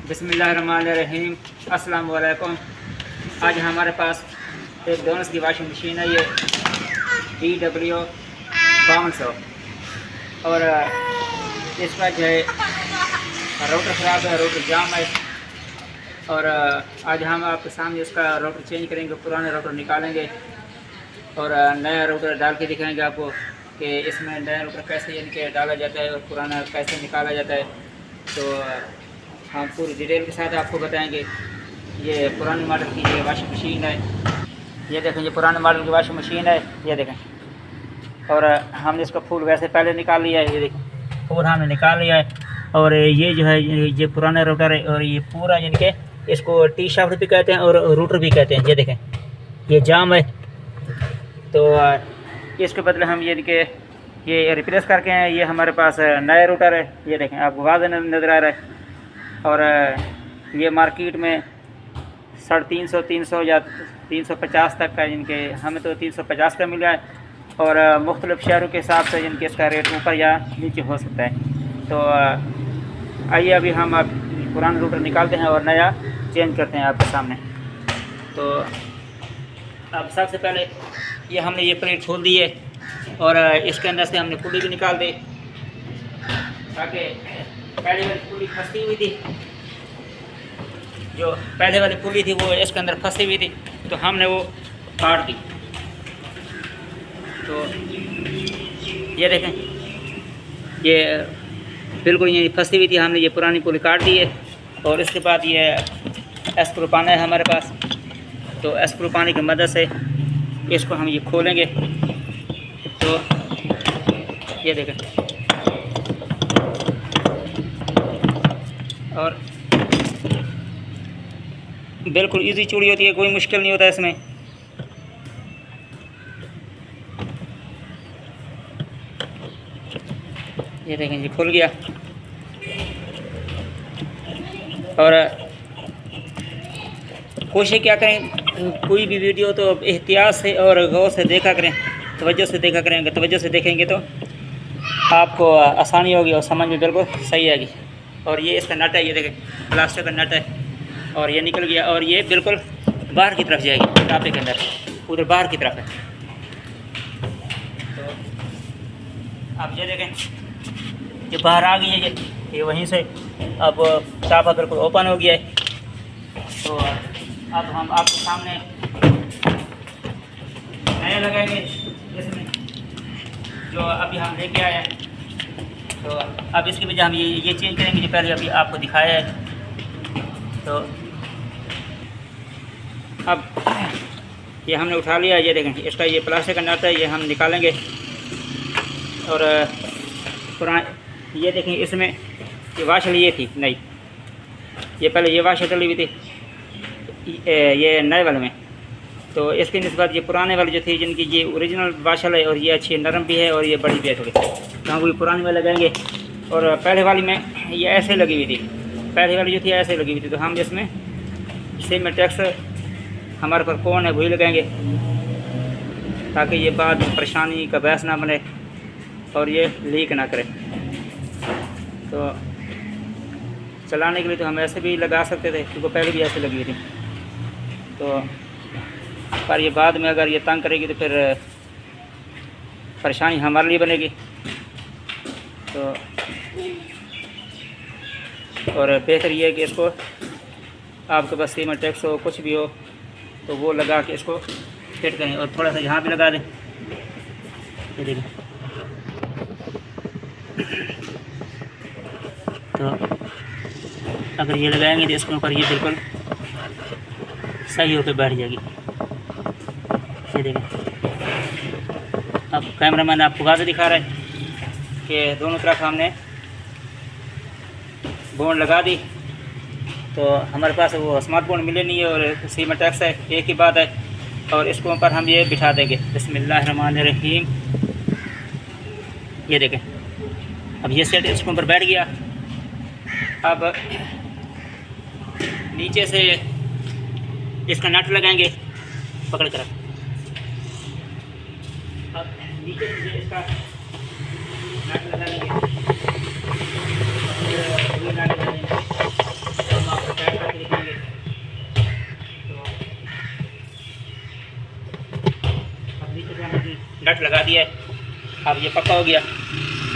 बिस्मिल्लाहिर्रहमानिर्रहीम। अस्सलाम वालेकुम। आज हमारे पास एक डोनस की वॉशिंग मशीन है, ये DW 5200 और इसका जो है रोटर ख़राब है, रोटर जाम है। और आज हम आपके सामने इसका रोटर चेंज करेंगे, पुराने रोटर निकालेंगे और नया रोटर डाल के दिखाएंगे आपको कि इसमें नया रोटर कैसे इनके डाला जाता है और पुराना कैसे निकाला जाता है। तो हम पूरी डिटेल के साथ आपको बताएंगे। ये पुराने मॉडल की ये वॉशिंग मशीन है, ये देखें, ये पुराने मॉडल की वॉशिंग मशीन है, ये देखें। और हमने इसका फूल वैसे पहले निकाल लिया है, ये देखें फूल हमने निकाल लिया है। और ये जो है ये पुराने रोटर है और ये पूरा इनके इसको टी शाफ्ट भी कहते हैं और रूटर भी कहते हैं। ये देखें ये जाम है, तो इसके बदले हम ये रिप्लेस करके हैं। ये हमारे पास नया रूटर है, ये देखें आपको वाज़ेह नज़र आ रहा है। और ये मार्केट में 350, 300 या 350 तक का इनके, हमें तो 350 का मिला है। और मुख्तलिफ़ शहरों के हिसाब से इनके इसका रेट ऊपर या नीचे हो सकता है। तो आइए अभी हम अब पुराना रूटर निकालते हैं और नया चेंज करते हैं आपके सामने। तो अब सबसे पहले ये हमने ये प्लेट खोल दी है और इसके अंदर से हमने पुली भी निकाल दी, ताकि पहले वाली पुली फंसी हुई थी, जो पहले वाली पुली थी वो इसके अंदर फंसी हुई थी, तो हमने वो काट दी। तो ये देखें ये बिल्कुल ये फंसी हुई थी, हमने ये पुरानी पुली काट दी है। और इसके बाद ये स्क्रू पाना है हमारे पास, तो स्क्रू पाने की मदद से इसको हम ये खोलेंगे। तो ये देखें, और बिल्कुल इजी चूड़ी होती है, कोई मुश्किल नहीं होता इसमें। ये देखें जी खुल गया। और कोशिश क्या करें, कोई भी वीडियो तो एहतियात से और गौर से देखा करें, तवज्जो से देखा करेंगे, तवज्जो से देखेंगे तो आपको आसानी होगी और समझ में बिल्कुल सही आएगी। और ये इसका नट है, ये देखें प्लास्टिक का नट है और ये निकल गया और ये बिल्कुल बाहर की तरफ जाएगी, टापे के अंदर उधर बाहर की तरफ है। तो अब ये देखें ये बाहर आ गई है, ये वहीं से अब टापा बिल्कुल ओपन हो गया है। तो अब हम आपके सामने नया लगाएंगे इसमें, जो अभी हम लेके आए हैं। तो अब इसकी वजह हम ये चेंज करेंगे जो पहले अभी आपको दिखाया है। तो अब ये हमने उठा लिया, ये देखें इसका ये प्लास्टिक का नट है, ये हम निकालेंगे। और पुराना ये देखें इसमें ये वाशल ये थी नई, ये पहले ये वाशल चली हुई थी ये नए वाले में। तो इसकी निस्बत ये पुराने वाली जो थी, जिनकी ये ओरिजिनल वाशल है और ये अच्छी नरम भी है और ये बड़ी भी है थोड़ी, तो हम वो पुरानी में लगाएंगे। और पहले वाली में ये ऐसे लगी हुई थी, पहले वाली जो थी ऐसे लगी हुई थी, तो हम इसमें सिमेटेक्स हमारे पर कौन है वही लगाएंगे, ताकि ये बाद में परेशानी का बहस ना बने और ये लीक ना करे। तो चलाने के लिए तो हम ऐसे भी लगा सकते थे, क्योंकि पहले भी ऐसे लगी हुई थी। तो पर ये बाद में अगर ये तंग करेगी तो फिर परेशानी हमारे लिए बनेगी। तो और बेहतर ये है कि इसको आपके पास सिमेटेक्स हो कुछ भी हो तो वो लगा के इसको फिट करें, और थोड़ा सा यहाँ भी लगा दें। ये देखिए, तो अगर ये लगाएंगे तो इसके ऊपर ये बिल्कुल सही होकर बैठ जाएगी। ये देखें, अब कैमरामैन आपको वाज़ेह दिखा रहा है कि दोनों तरफ हमने बोर्ड लगा दी। तो हमारे पास वो स्मार्ट बोर्ड मिले नहीं है और सिमेटेक्स है, एक ही बात है। और इसके ऊपर हम ये बिठा देंगे। बिस्मिल्लाहिर्रहमानिर्रहीम। ये देखें अब ये सेट इसके ऊपर बैठ गया। अब नीचे से इसका नट लगाएंगे पकड़ कर। अब नीचे से इसका नट लगा लेंगे। नट लगा दिया है। अब ये पक्का हो गया।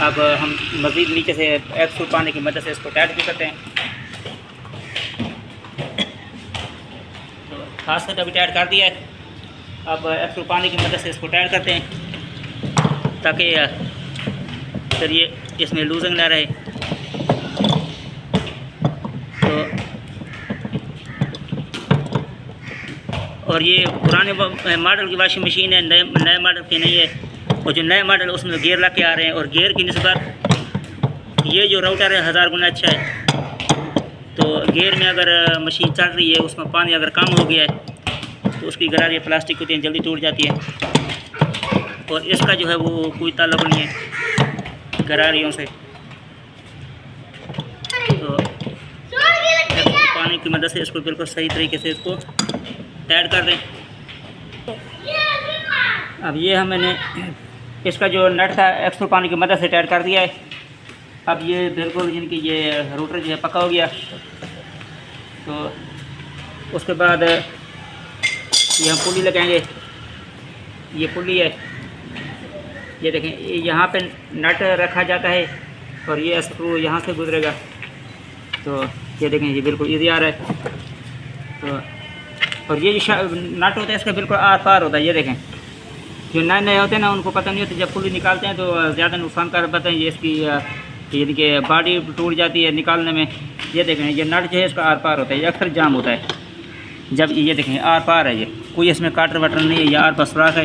अब हम मज़ीद नीचे से एक फुट पानी की मदद से इसको टाइट भी करते हैं। तो खास करके अभी टाइट कर दिया है। अब एक फुट पानी की मदद से इसको टाइट करते हैं ताकि फिर ये इसमें लूजिंग ना रहे। तो और ये पुराने मॉडल की वॉशिंग मशीन है, नए मॉडल की नहीं है। और जो नए मॉडल उसमें गियर लग के आ रहे हैं, और गियर की निस्बत ये जो राउटर है 1000 गुना अच्छा है। तो गियर में अगर मशीन चल रही है, उसमें पानी अगर कम हो गया है तो उसकी गरारी प्लास्टिक होती है, जल्दी टूट जाती है। और इसका जो है वो कोई ताल्लुक़ नहीं है गरारियों से। तो पानी की मदद से इसको बिल्कुल सही तरीके से इसको टाइट कर दें। अब ये मैंने इसका जो नट था एक्स्ट्रा पानी की मदद से टाइट कर दिया है। अब ये बिल्कुल जिनकी ये रोटर जो है पक्का हो गया। तो उसके बाद ये हम पुली लगाएंगे। ये पुली है, ये देखें, यहाँ पे नट रखा जाता है और ये स्क्रू यहाँ से गुजरेगा। तो ये देखें, ये बिल्कुल ईजी आ रहा है। तो और ये जो नट होता है इसका बिल्कुल आर पार होता है। ये देखें, जो नए नए होते हैं ना उनको पता नहीं होता, जब पुली निकालते हैं तो ज़्यादा नुकसान कर पाते हैं। ये इसकी यानी कि बॉडी टूट जाती है निकालने में। ये देखें, ये नट जो है इसका आर पार होता है, ये अक्सर जाम होता है जब ये देखें आर पार है। ये कोई इसमें काटर वाटर नहीं है, ये आर पार सुराख है,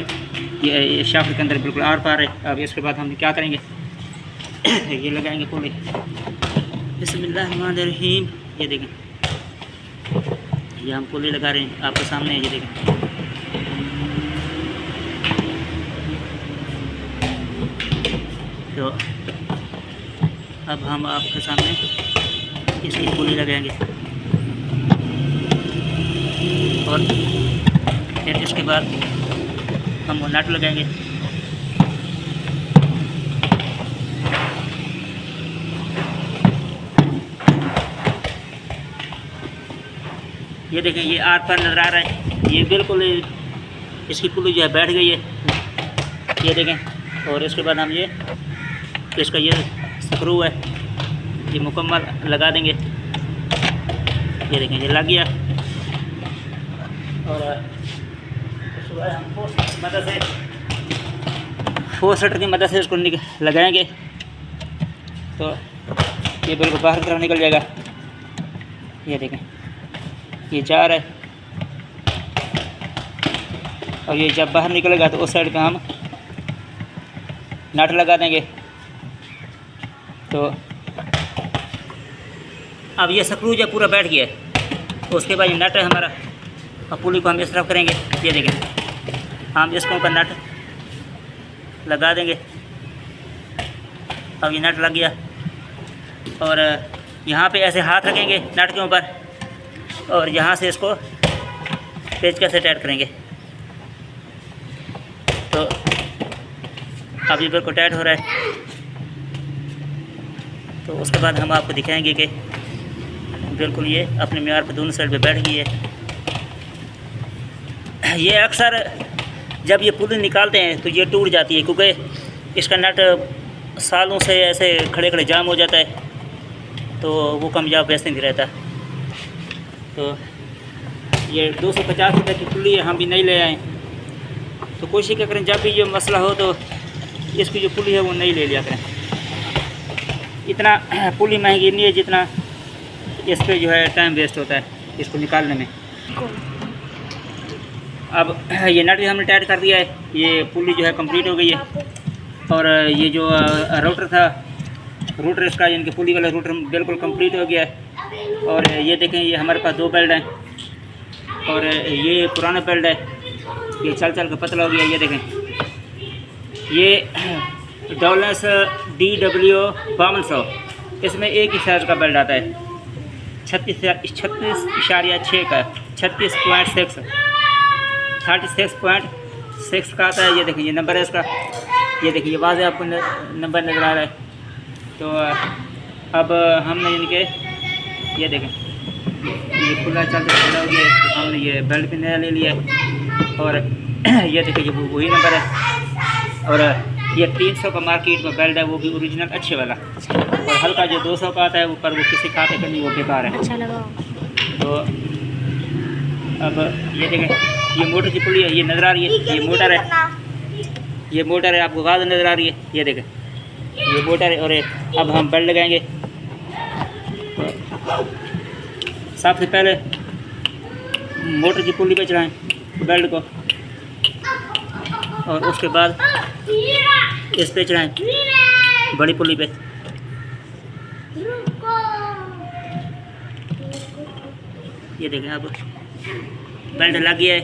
ये शाफ्ट के अंदर बिल्कुल आर पार है। अब इसके बाद हम क्या करेंगे, ये लगाएंगे पुली। बिस्मिल्लाहिर्रहमानिर्रहीम। ये देखें, ये हम पुली लगा रहे हैं, आपके सामने है। ये देखें, तो अब हम आपके सामने इसकी पुली लगाएंगे और फिर इसके बाद हम वो नट लगाएंगे। ये देखें, ये आर पर नज़र आ रहा है, ये बिल्कुल इसकी पुली जो है बैठ गई है। ये देखें, और इसके बाद हम ये इसका ये स्क्रू है ये मुकम्मल लगा देंगे। ये देखें, ये लग गया। और उसके बाद हम फोर सेटर की मदद से इसको लगाएंगे तो ये बिल्कुल बाहर की तरफ निकल जाएगा। ये देखें, ये जा रहा है और ये जब बाहर निकलेगा तो उस साइड पे हम नट लगा देंगे। तो अब ये स्क्रू जो पूरा बैठ गया है, तो उसके बाद ये नट है हमारा, और पुली को हम इस तरफ करेंगे। ये देखें, हम इसको ऊपर नट लगा देंगे। अब ये नट लग गया और यहाँ पे ऐसे हाथ रखेंगे नट के ऊपर और यहाँ से इसको पेचकस से टाइट करेंगे। तो अब ये बिल्कुल टाइट हो रहा है। तो उसके बाद हम आपको दिखाएंगे कि बिल्कुल ये अपने म्यार पे दोनों साइड पे बैठ गई है। ये अक्सर जब ये पुली निकालते हैं तो ये टूट जाती है, क्योंकि इसका नट सालों से ऐसे खड़े खड़े जाम हो जाता है, तो वो कामयाब वैसे नहीं रहता। तो ये 250 रुपये की पुली हम भी नहीं ले आए। तो कोशिश क्या करें, जब भी ये मसला हो तो इसकी जो पुली है वो नहीं ले लिया करें। इतना पुली महंगी नहीं है जितना इस पर जो है टाइम वेस्ट होता है इसको निकालने में। अब ये नट भी हमने टाइट कर दिया है, ये पुली जो है कंप्लीट हो गई है। और ये जो रोटर था, रोटर इसका यानी कि पुली वाला रोटर बिल्कुल कंप्लीट हो गया है। और ये देखें, ये हमारे पास 2 बेल्ट हैं और ये पुराना बेल्ट है, ये चल चल के पतला हो गया। ये देखें, ये डॉलर्स DW5200, इसमें एक ही साइज़ का बेल्ट आता है, 36.6 का, 36.6 का आता है। ये देखें, ये नंबर है इसका। ये देखिए, ये वाज़ेह आपको नंबर नज़र आ रहा है। तो अब हमने इनके ये देखें, ये खुला चलते खुला हो गया, तो हमने ये बेल्ट भी नया ले लिया है। और ये देखिए, ये वही नंबर है। और ये 300 का मार्केट में बेल्ट है, वो भी ओरिजिनल अच्छे वाला। और हल्का जो 200 का आता है ऊपर, वो किसी खाते का नहीं, वो बेकार है। अच्छा लगा। तो अब ये देखें, ये मोटर की पुली है, ये नज़र आ रही है, ये मोटर है, ये मोटर है, आपको आवाज़ नज़र आ रही है, ये देखें ये मोटर है। और अब हम बेल्ट लगाएंगे। सबसे पहले मोटर की पुली पे चढ़ाएं बेल्ट को, और उसके बाद इस पे चढ़ाएं बड़ी पुली पे। ये देखें अब बेल्ट लग गया है,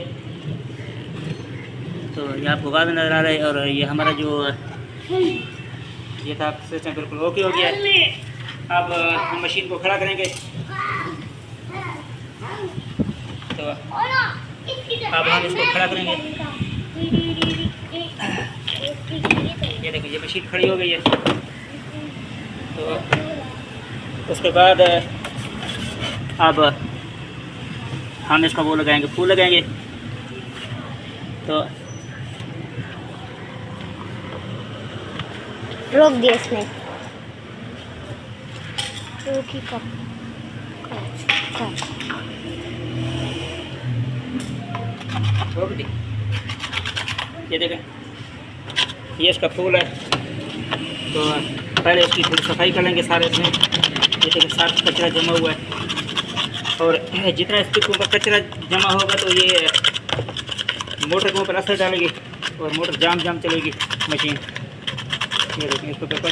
तो ये आपको आवाज़ नज़र आ रहा है। और ये हमारा जो ये था सिस्टम बिल्कुल ओके हो गया है। अब हम मशीन को खड़ा करेंगे। तो अब हम इसको खड़ा करेंगे। ये देखिए, ये मशीन खड़ी हो गई है। तो उसके बाद अब हम इसका वो लगाएंगे, फूल लगाएंगे। तो रोक दिया इसने, रोक ही कब रोक दी। ये देखें, ये इसका फूल है। तो पहले इसकी थोड़ी सफाई कर लेंगे सारे इसमें। ये देखें, सारा कचरा जमा हुआ है, और जितना इसके ऊपर कचरा जमा होगा तो ये मोटर के ऊपर असर डालेगी और मोटर जाम चलेगी मशीन। ये देखें, इसको पेपर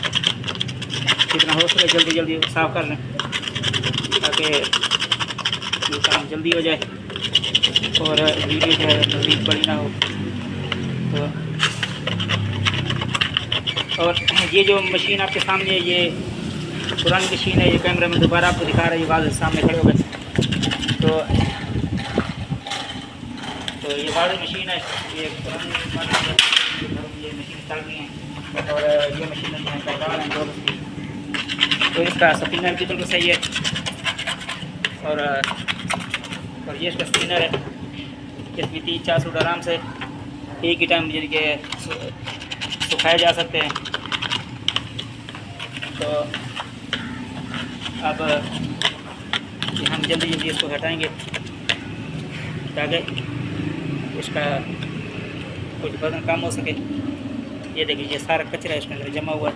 जितना हो सके जल्दी जल्दी साफ़ कर लें, ताकि ये काम जल्दी हो जाए और वीडियो जो है मज़ीद बड़ी ना हो। तो और ये जो मशीन आपके सामने है, ये पुरानी मशीन है। ये कैमरा में दोबारा आपको दिखा रहा है, ये वाले सामने खड़े हो गए। तो ये वाली मशीन है, ये पुरानी ये मशीन चल रही है। और ये मशीन है तो इसका स्पिनर भी बिल्कुल सही है। और ये इसका स्पिनर है, इसमें 3-4 सूट आराम से एक ही टाइम यानी कि सुखाए जा सकते हैं। तो अब हम जल्दी इसको हटाएंगे ताकि इसका कुछ वजन कम हो सके। ये देखिए, ये सारा कचरा इसके अंदर जमा हुआ है।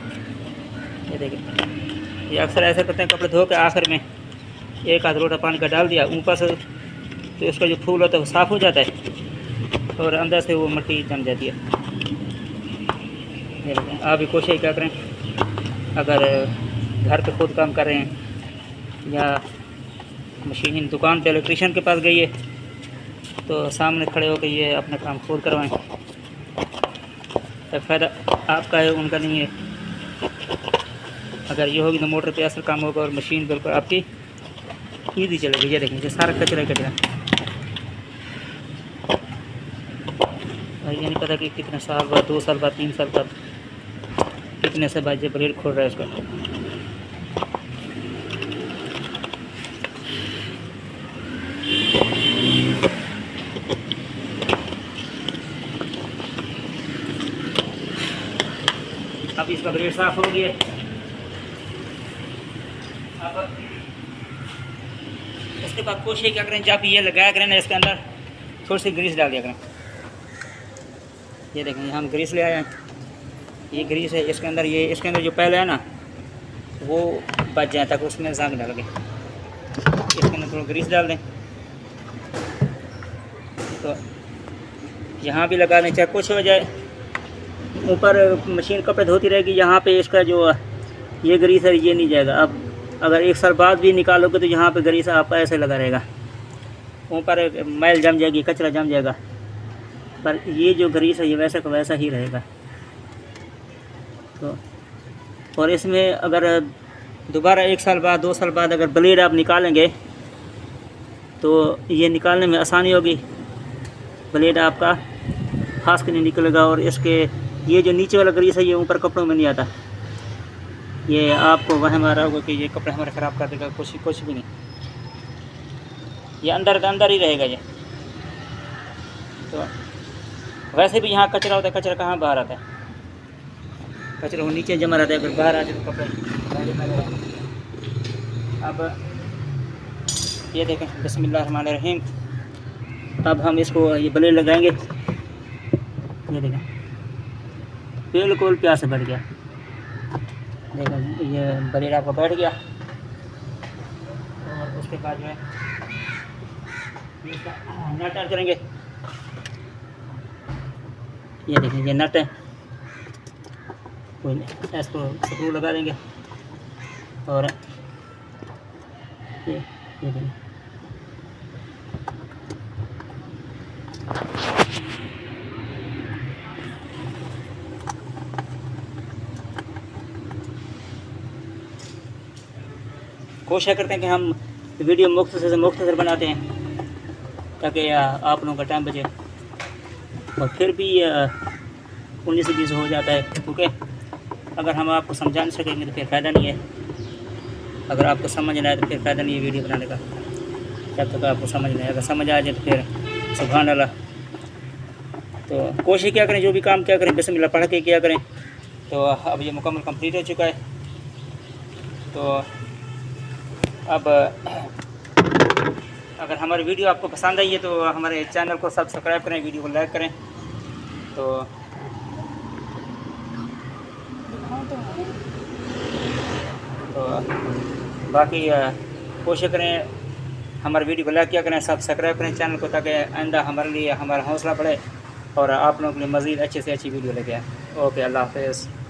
ये देखिए, ये अक्सर ऐसे करते हैं, कपड़े धो के आखिर में एक आध लोटा पानी का डाल दिया ऊपर से, तो इसका जो फूल होता है वो साफ़ हो जाता है और अंदर से वो मिट्टी जम जाती है। ये देखिए, आप भी कोशिश क्या करें, अगर घर पे खुद काम कर रहे हैं या मशीन दुकान पे इलेक्ट्रीशियन के पास गई है, तो सामने खड़े होकर ये अपना काम खुद करवाएं। तो फ़ायदा आपका है, उनका नहीं है। अगर ये होगी तो मोटर पे असर काम होगा और मशीन बिल्कुल आपकी ईजी चलेगी। ये देखें, ये सारा कचरा ये नहीं पता कि कितने साल बाद, 2 साल बाद, 3 साल बाद कितने से बाद ये ब्लेड खोल रहा है इसका। अब इसका ब्लेड साफ हो गया। अब इसके बाद कोशिश क्या करें, जब ये लगाया करें ना, इसके अंदर थोड़ी सी ग्रीस डाल दिया करें। ये देखें, हम ग्रीस ले आए हैं, ये ग्रीस है इसके अंदर। ये इसके अंदर जो पहले है ना वो बच जाए ताकि उसमें जंग ना लगे। इसके अंदर थोड़ा ग्रीस डाल दें। तो यहाँ भी लगा दें, चाहे कुछ हो जाए, ऊपर मशीन कपड़े धोती रहेगी, यहाँ पे इसका जो ये ग्रीस है ये नहीं जाएगा। अब अगर 1 साल बाद भी निकालोगे तो यहाँ पे ग्रीस आपका ऐसे लगा रहेगा, ऊपर मैल जम जाएगी, कचरा जम जाएगा, पर ये जो ग्रीस है ये वैसा का वैसा ही रहेगा। तो और इसमें अगर दोबारा 1 साल बाद, 2 साल बाद अगर ब्लेड आप निकालेंगे तो ये निकालने में आसानी होगी, ब्लेड आपका खास के नहीं निकलेगा। और इसके ये जो नीचे वाला ग्रीस है ये ऊपर कपड़ों में नहीं आता, ये आपको वहम आ रहा होगा कि ये कपड़े हमारे ख़राब कर देगा, कुछ भी नहीं, ये अंदर ही रहेगा ये। तो वैसे भी यहाँ कचरा होता है, कचरा कहाँ बाहर आता है, कचरा वो नीचे जमा रहता है, अगर बाहर आ जाए तो कपड़े मैले मैले रहते हैं। अब ये देखें, बिस्मिल्लाहिर्रहमानिर्रहीम। अब हम इसको ये ब्लेड लगाएंगे। ये देखें बिल्कुल प्यास से बढ़ गया। देखें ये ब्लेड आपका बैठ गया। और उसके बाद जो है इसका नट ऐड करेंगे। ये देखें ये नट है, कोई इसको स्क्रू लगा देंगे। और ये देखें कोशिश करते हैं कि हम वीडियो मुख्तसर से मुख्तसर बनाते हैं ताकि आप लोगों का टाइम बचे। और फिर भी 19 से 20 हो जाता है, क्योंकि अगर हम आपको समझा नहीं सकेंगे तो फिर फ़ायदा नहीं है। अगर आपको समझ ना आए तो फिर फ़ायदा नहीं है वीडियो बनाने का, जब तक आपको समझ नहीं आए। अगर समझ आ जाए तो फिर सुभान अल्लाह। तो कोशिश क्या करें, जो भी काम क्या करें बिस्मिल्लाह पढ़ के क्या करें। तो अब ये मुकम्मल कंप्लीट हो चुका है। तो अब अगर हमारी वीडियो आपको पसंद आई है तो हमारे चैनल को सब्सक्राइब करें, वीडियो को लाइक करें। तो बाकी कोशिश करें हमारे वीडियो को लाइक किया करें, सब्सक्राइब करें चैनल को, ताकि आइंदा हमारे लिए हमारा हौसला बढ़े और आप लोगों के लिए मज़ीद अच्छे से अच्छी वीडियो लेके आए। ओके, अल्लाह हाफ़िज़।